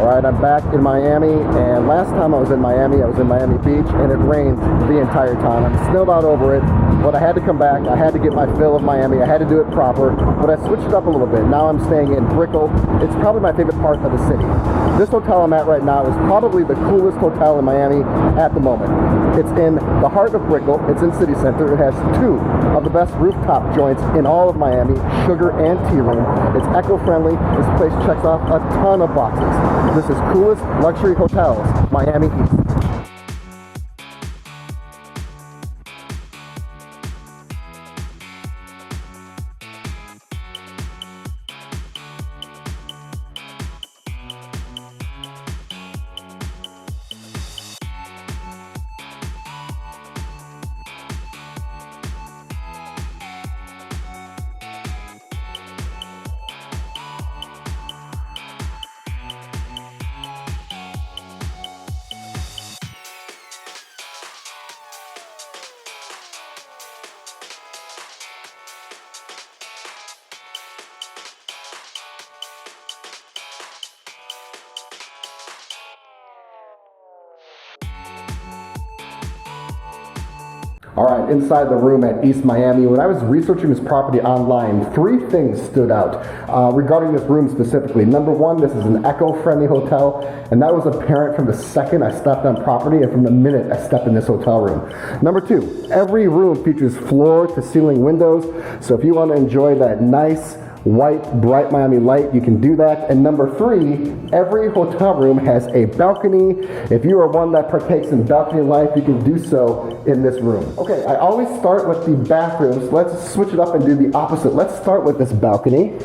Alright, I'm back in Miami, and last time I was in Miami Beach, and it rained the entire time. I'm still not over it, but I had to come back. I had to get my fill of Miami. I had to do it proper, but I switched it up a little bit. Now I'm staying in Brickell. It's probably my favorite part of the city. This hotel I'm at right now is probably the coolest hotel in Miami at the moment. It's in the heart of Brickell. It's in City Center. It has two of the best rooftop joints in all of Miami, sugar and tea room. It's eco-friendly. This place checks off a ton of boxes. This is Coolest Luxury Hotels, Miami East. Alright, inside the room at East Miami, when I was researching this property online, three things stood out regarding this room specifically. Number one, this is an eco-friendly hotel, and that was apparent from the second I stepped on property and from the minute I stepped in this hotel room. Number two, every room features floor-to-ceiling windows, so if you want to enjoy that nice, white, bright Miami light, you can do that. And number three, every hotel room has a balcony. If you are one that partakes in balcony life, you can do so in this room. Okay, I always start with the bathrooms. Let's switch it up and do the opposite. Let's start with this balcony.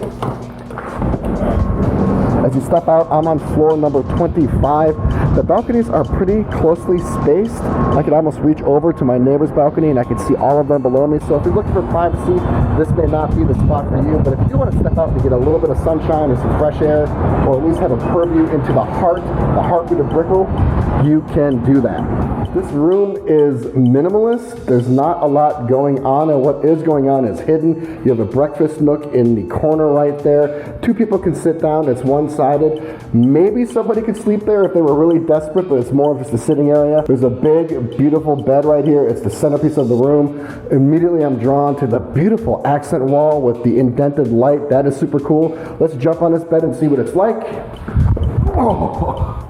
As you step out, I'm on floor number 25. The balconies are pretty closely spaced. I can almost reach over to my neighbor's balcony and I can see all of them below me. So if you're looking for privacy, this may not be the spot for you. But if you want to step out and get a little bit of sunshine or some fresh air, or at least have a purview into the heartbeat of Brickell, you can do that. This room is minimalist. There's not a lot going on, and what is going on is hidden. You have a breakfast nook in the corner right there. Two people can sit down. It's one-sided. Maybe somebody could sleep there if they were really desperate, but it's more of just a sitting area. There's a big, beautiful bed right here. It's the centerpiece of the room. Immediately I'm drawn to the beautiful accent wall with the indented light. That is super cool. Let's jump on this bed and see what it's like. Oh.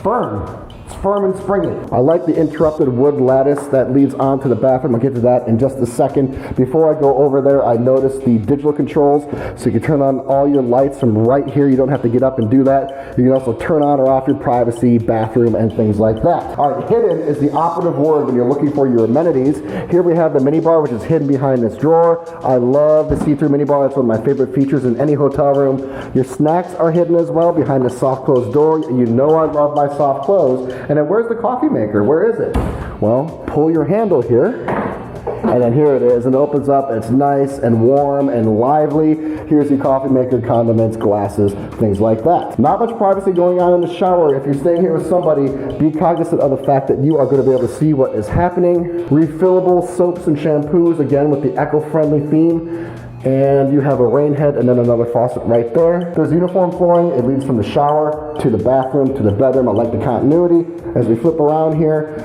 Firm. It's firm and springy. I like the interrupted wood lattice that leads onto the bathroom. I'll get to that in just a second. Before I go over there, I noticed the digital controls, so you can turn on all your lights from right here. You don't have to get up and do that. You can also turn on or off your privacy, bathroom, and things like that. All right, hidden is the operative word when you're looking for your amenities. Here we have the minibar, which is hidden behind this drawer. I love the see-through minibar. That's one of my favorite features in any hotel room. Your snacks are hidden as well behind the soft closed door. You know I love my soft close. And then where's the coffee maker? Where is it? Well, pull your handle here, and then here it is, and it opens up. It's nice and warm and lively. Here's your coffee maker, condiments, glasses, things like that. Not much privacy going on in the shower. If you're staying here with somebody, be cognizant of the fact that you are going to be able to see what is happening. Refillable soaps and shampoos, again with the eco-friendly theme. And you have a rain head and then another faucet right there. There's uniform flooring. It leads from the shower to the bathroom to the bedroom. I like the continuity. As we flip around here,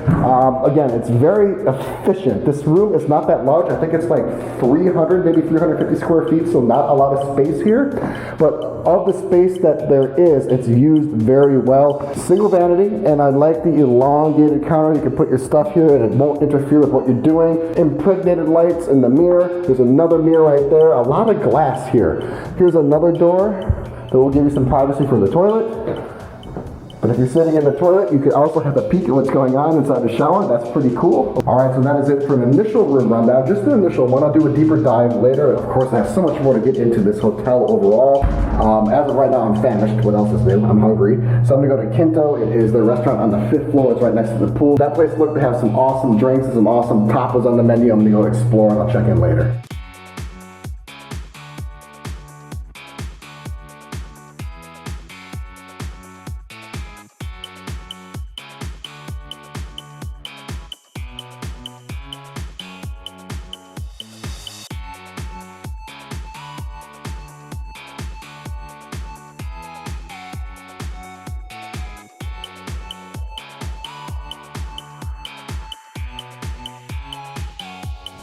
again, it's very efficient. This room is not that large. I think it's like 300, maybe 350 square feet, so not a lot of space here. But of the space that there is, it's used very well. Single vanity, and I like the elongated counter. You can put your stuff here and it won't interfere with what you're doing. Impregnated lights in the mirror. There's another mirror right there. A lot of glass here. Here's another door that will give you some privacy from the toilet. But if you're sitting in the toilet, you can also have a peek at what's going on inside the shower. That's pretty cool. All right, so that is it for an initial room rundown. Just an initial one. I'll do a deeper dive later. Of course, I have so much more to get into this hotel overall. As of right now, I'm famished. What else is new? I'm hungry. So I'm gonna go to Quinto. It is their restaurant on the 5th floor. It's right next to the pool. That place looked to have some awesome drinks and some awesome tapas on the menu. I'm gonna go explore and I'll check in later.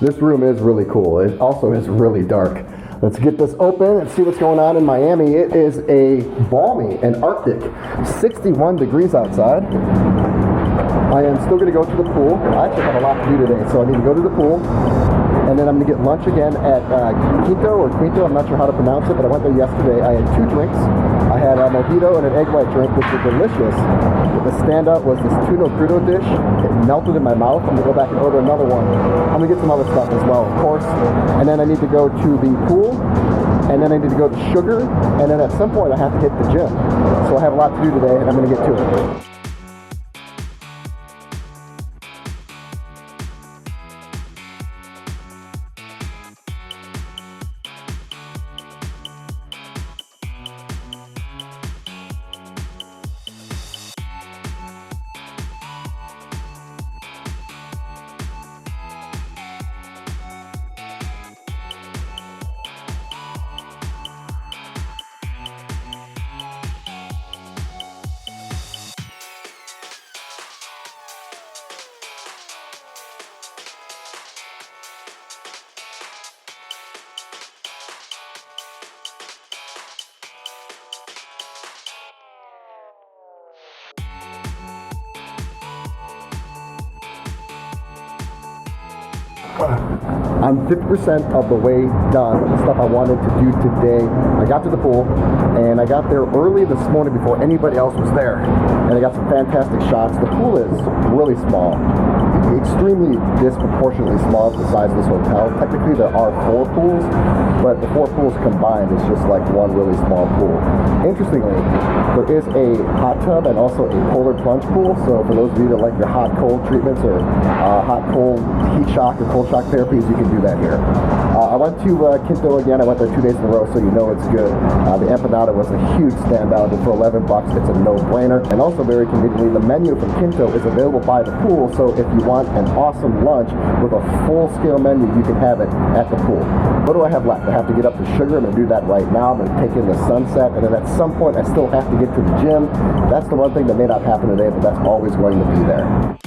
This room is really cool. It also is really dark. Let's get this open and see what's going on in Miami. It is a balmy and arctic 61 degrees outside. I am still going to go to the pool. I actually have a lot to do today, so I need to go to the pool. And then I'm going to get lunch again at Quinto. I'm not sure how to pronounce it, but I went there yesterday. I had 2 drinks. I had a mojito and an egg white drink, which were delicious. But the standout was this tuna crudo dish. It melted in my mouth. I'm going to go back and order another one. I'm going to get some other stuff as well, of course. And then I need to go to the pool. And then I need to go to Sugar. And then at some point I have to hit the gym. So I have a lot to do today, and I'm going to get to it. I'm 50% of the way done with the stuff I wanted to do today. I got to the pool, and I got there early this morning before anybody else was there. And I got some fantastic shots. The pool is really small, extremely disproportionately small to the size of this hotel. Technically there are 4 pools, but the 4 pools combined is just like one really small pool. Interestingly, there is a hot tub and also a polar plunge pool. So for those of you that like your hot-cold treatments or hot-cold heat shock or cold shock therapies, you can do that here. I went to Quinto again. I went there 2 days in a row, so you know it's good. The empanada was a huge standout, and for 11 bucks, it's a no-brainer. And also very conveniently, the menu from Quinto is available by the pool, so if you want an awesome lunch with a full-scale menu, you can have it at the pool. What do I have left? I have to get up to Sugar. I'm going to do that right now. I'm going to take in the sunset, and then at some point, I still have to get to the gym. That's the one thing that may not happen today, but that's always going to be there.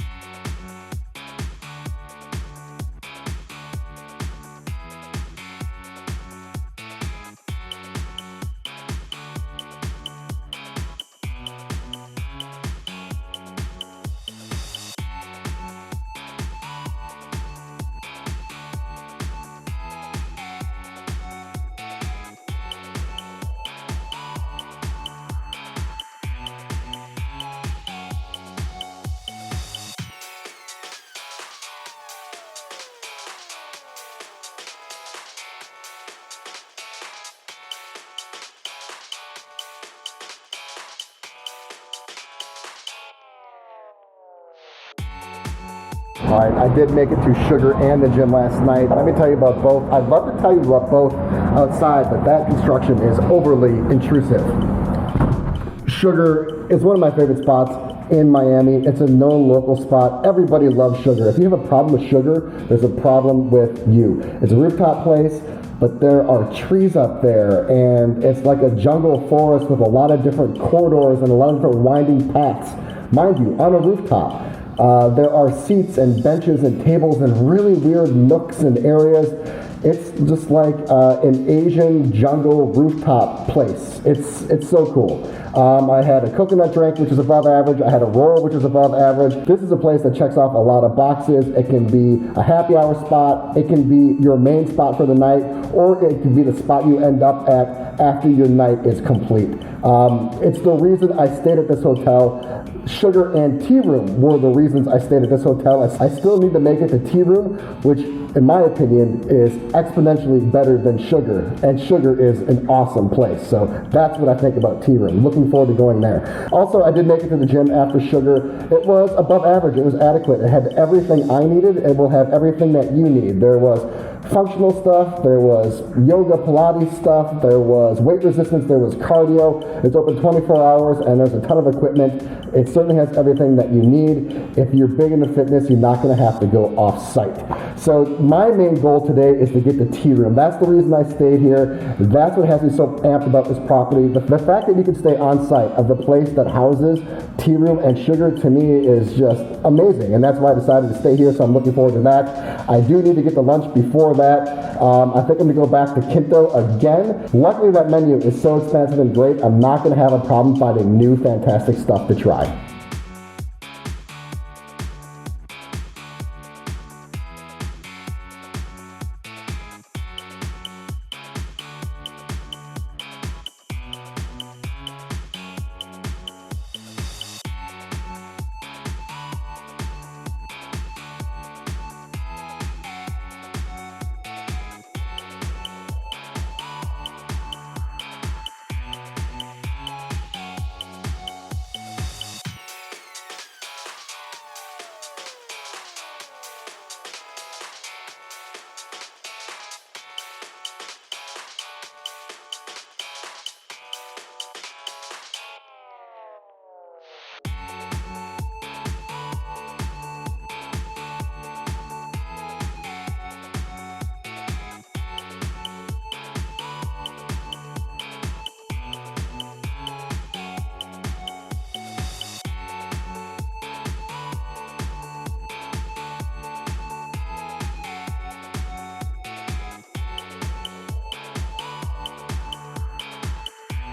Alright, I did make it to Sugar and the gym last night. Let me tell you about both. I'd love to tell you about both outside, but that construction is overly intrusive. Sugar is one of my favorite spots in Miami. It's a known local spot. Everybody loves Sugar. If you have a problem with Sugar, there's a problem with you. It's a rooftop place, but there are trees up there, and it's like a jungle forest with a lot of different corridors and a lot of different winding paths. Mind you, on a rooftop. There are seats and benches and tables and really weird nooks and areas. It's just like an Asian jungle rooftop place. It's so cool. I had a coconut drink, which is above average. I had a roll, which is above average. This is a place that checks off a lot of boxes. It can be a happy hour spot. It can be your main spot for the night, or it can be the spot you end up at after your night is complete. It's the reason I stayed at this hotel. Sugar and Tea Room were the reasons I stayed at this hotel. I still need to make it to Tea Room, which in my opinion is exponentially better than Sugar, and Sugar is an awesome place. So that's what I think about Tea Room. Looking forward to going there. Also, I did make it to the gym after Sugar. It was above average. It was adequate. It had everything I needed. It will have everything that you need. There was functional stuff, there was yoga Pilates stuff, there was weight resistance, there was cardio. It's open 24 hours and there's a ton of equipment. It certainly has everything that you need. If you're big into fitness, you're not going to have to go off-site. So my main goal today is to get the tea room. That's the reason I stayed here. That's what has me so amped about this property. The fact that you can stay on-site of the place that houses tea room and sugar, to me, is just amazing. And that's why I decided to stay here, so I'm looking forward to that. I do need to get the lunch before that. I think I'm going to go back to Quinto again. Luckily, that menu is so expansive and great, I'm not going to have a problem finding new fantastic stuff to try.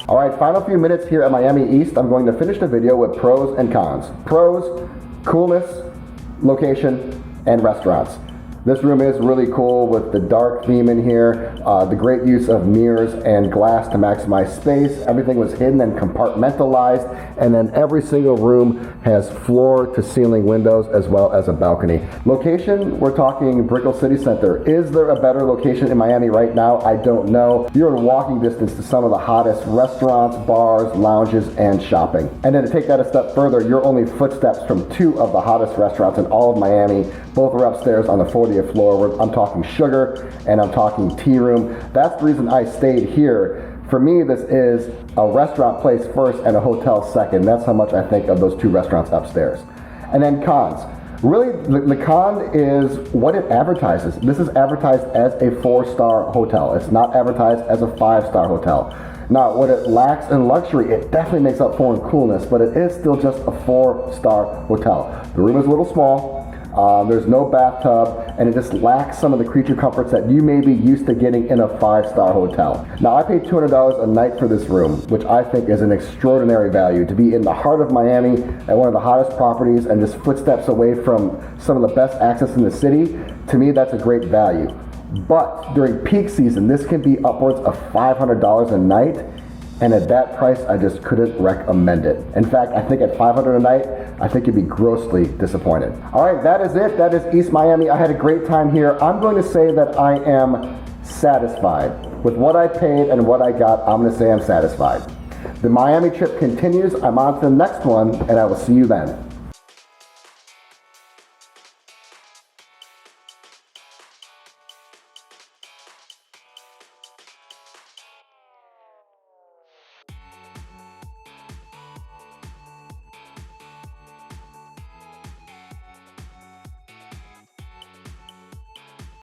All right, final few minutes here at Miami East. I'm going to finish the video with pros and cons. Pros, coolness, location, and restaurants. This room is really cool with the dark theme in here, the great use of mirrors and glass to maximize space. Everything was hidden and compartmentalized, and then every single room has floor to ceiling windows as well as a balcony. Location, we're talking Brickell City Center. Is there a better location in Miami right now? I don't know. You're in walking distance to some of the hottest restaurants, bars, lounges, and shopping. And then to take that a step further, you're only footsteps from two of the hottest restaurants in all of Miami. Both are upstairs on the 40th floor. I'm talking Sugar and I'm talking Tea Room. That's the reason I stayed here. For me, this is a restaurant place first and a hotel second. That's how much I think of those two restaurants upstairs. And then cons. Really, the con is what it advertises. This is advertised as a 4-star hotel. It's not advertised as a 5-star hotel. Now, what it lacks in luxury, it definitely makes up for in coolness, but it is still just a 4-star hotel. The room is a little small. There's no bathtub, and it just lacks some of the creature comforts that you may be used to getting in a 5-star hotel. Now, I paid $200 a night for this room, which I think is an extraordinary value. To be in the heart of Miami at one of the hottest properties and just footsteps away from some of the best access in the city, to me, that's a great value. But during peak season, this can be upwards of $500 a night, and at that price, I just couldn't recommend it. In fact, I think at $500 a night, I think you'd be grossly disappointed. All right, that is it. That is East Miami. I had a great time here. I'm going to say that I am satisfied. With what I paid and what I got, I'm going to say I'm satisfied. The Miami trip continues. I'm on to the next one, and I will see you then.